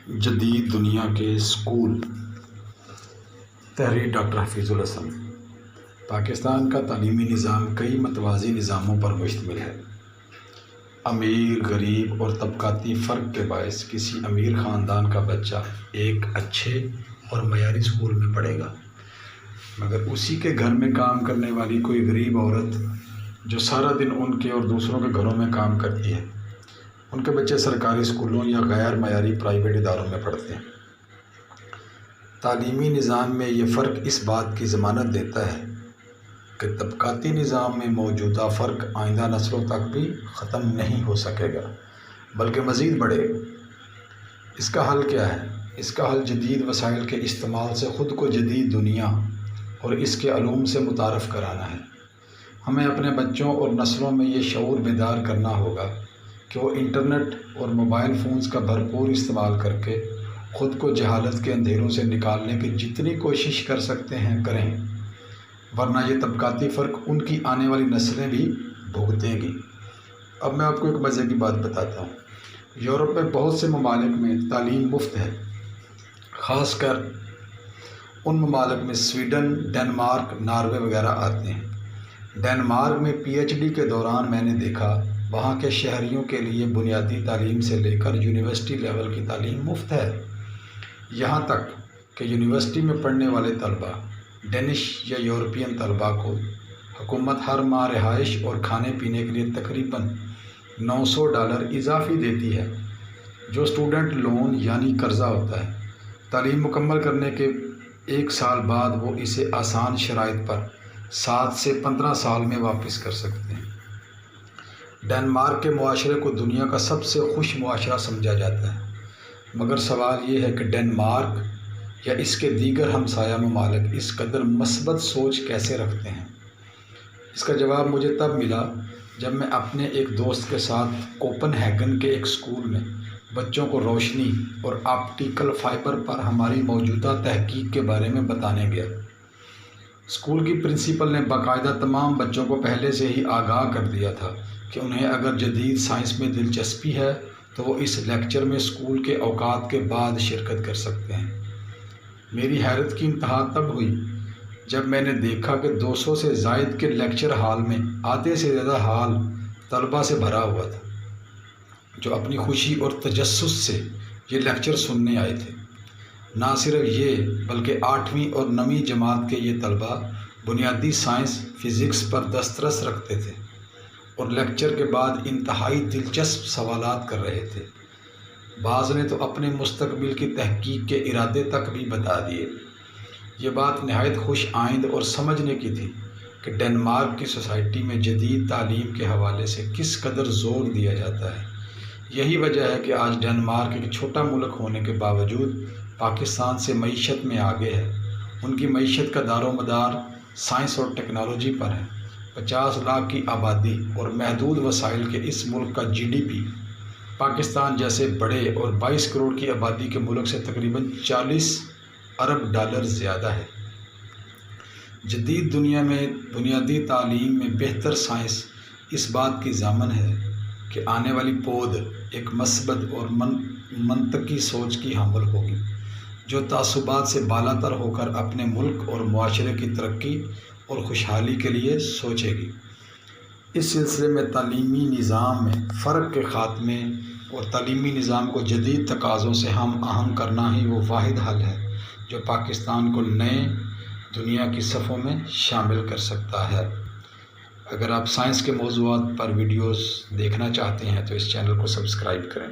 جدید دنیا کے اسکول۔ تحریر ڈاکٹر حفیظ الحسن۔ پاکستان کا تعلیمی نظام کئی متوازی نظاموں پر مشتمل ہے۔ امیر، غریب اور طبقاتی فرق کے باعث کسی امیر خاندان کا بچہ ایک اچھے اور معیاری اسکول میں پڑھے گا، مگر اسی کے گھر میں کام کرنے والی کوئی غریب عورت جو سارا دن ان کے اور دوسروں کے گھروں میں کام کرتی ہے، ان کے بچے سرکاری اسکولوں یا غیر معیاری پرائیویٹ اداروں میں پڑھتے ہیں۔ تعلیمی نظام میں یہ فرق اس بات کی ضمانت دیتا ہے کہ طبقاتی نظام میں موجودہ فرق آئندہ نسلوں تک بھی ختم نہیں ہو سکے گا، بلکہ مزید بڑھے گا۔ اس کا حل کیا ہے؟ اس کا حل جدید وسائل کے استعمال سے خود کو جدید دنیا اور اس کے علوم سے متعارف کرانا ہے۔ ہمیں اپنے بچوں اور نسلوں میں یہ شعور بیدار کرنا ہوگا کہ وہ انٹرنیٹ اور موبائل فونز کا بھرپور استعمال کر کے خود کو جہالت کے اندھیروں سے نکالنے کی جتنی کوشش کر سکتے ہیں کریں، ورنہ یہ طبقاتی فرق ان کی آنے والی نسلیں بھی بھگتیں گی۔ اب میں آپ کو ایک مزے کی بات بتاتا ہوں۔ یورپ میں بہت سے ممالک میں تعلیم مفت ہے، خاص کر ان ممالک میں سویڈن، ڈنمارک، ناروے وغیرہ آتے ہیں۔ ڈنمارک میں پی ایچ ڈی کے دوران میں نے دیکھا وہاں کے شہریوں کے لیے بنیادی تعلیم سے لے کر یونیورسٹی لیول کی تعلیم مفت ہے، یہاں تک کہ یونیورسٹی میں پڑھنے والے طلباء ڈینش یا یورپین طلباء کو حکومت ہر ماہ رہائش اور کھانے پینے کے لیے تقریباً $900 اضافی دیتی ہے، جو اسٹوڈنٹ لون یعنی قرضہ ہوتا ہے۔ تعلیم مکمل کرنے کے 1 سال بعد وہ اسے آسان شرائط پر 7 سے 15 سال میں واپس کر سکتے ہیں۔ ڈنمارک کے معاشرے کو دنیا کا سب سے خوش معاشرہ سمجھا جاتا ہے، مگر سوال یہ ہے کہ ڈنمارک یا اس کے دیگر ہمسایہ ممالک اس قدر مثبت سوچ کیسے رکھتے ہیں؟ اس کا جواب مجھے تب ملا جب میں اپنے ایک دوست کے ساتھ کوپن ہیگن کے ایک اسکول میں بچوں کو روشنی اور آپٹیکل فائبر پر ہماری موجودہ تحقیق کے بارے میں بتانے گیا۔ اسکول کی پرنسپل نے باقاعدہ تمام بچوں کو پہلے سے ہی آگاہ کر دیا تھا کہ انہیں اگر جدید سائنس میں دلچسپی ہے تو وہ اس لیکچر میں اسکول کے اوقات کے بعد شرکت کر سکتے ہیں۔ میری حیرت کی انتہا تب ہوئی جب میں نے دیکھا کہ 200 سے زائد کے لیکچر ہال میں آدھے سے زیادہ ہال طلباء سے بھرا ہوا تھا، جو اپنی خوشی اور تجسس سے یہ لیکچر سننے آئے تھے۔ نہ صرف یہ بلکہ 8ویں اور 9ویں جماعت کے یہ طلباء بنیادی سائنس فزکس پر دسترس رکھتے تھے اور لیکچر کے بعد انتہائی دلچسپ سوالات کر رہے تھے۔ بعض نے تو اپنے مستقبل کی تحقیق کے ارادے تک بھی بتا دیے۔ یہ بات نہایت خوش آئند اور سمجھنے کی تھی کہ ڈنمارک کی سوسائٹی میں جدید تعلیم کے حوالے سے کس قدر زور دیا جاتا ہے۔ یہی وجہ ہے کہ آج ڈنمارک ایک چھوٹا ملک ہونے کے باوجود پاکستان سے معیشت میں آگے ہے۔ ان کی معیشت کا دار و مدار سائنس اور ٹیکنالوجی پر ہے۔ 50 لاکھ کی آبادی اور محدود وسائل کے اس ملک کا GDP پاکستان جیسے بڑے اور 22 کروڑ کی آبادی کے ملک سے تقریباً $40 ارب زیادہ ہے۔ جدید دنیا میں بنیادی تعلیم میں بہتر سائنس اس بات کی ضامن ہے کہ آنے والی پود ایک مثبت اور منطقی سوچ کی حامل ہوگی، جو تعصبات سے بالاتر ہو کر اپنے ملک اور معاشرے کی ترقی اور خوشحالی کے لیے سوچے گی۔ اس سلسلے میں تعلیمی نظام میں فرق کے خاتمے اور تعلیمی نظام کو جدید تقاضوں سے ہم آہنگ کرنا ہی وہ واحد حل ہے جو پاکستان کو نئے دنیا کی صفوں میں شامل کر سکتا ہے۔ اگر آپ سائنس کے موضوعات پر ویڈیوز دیکھنا چاہتے ہیں تو اس چینل کو سبسکرائب کریں۔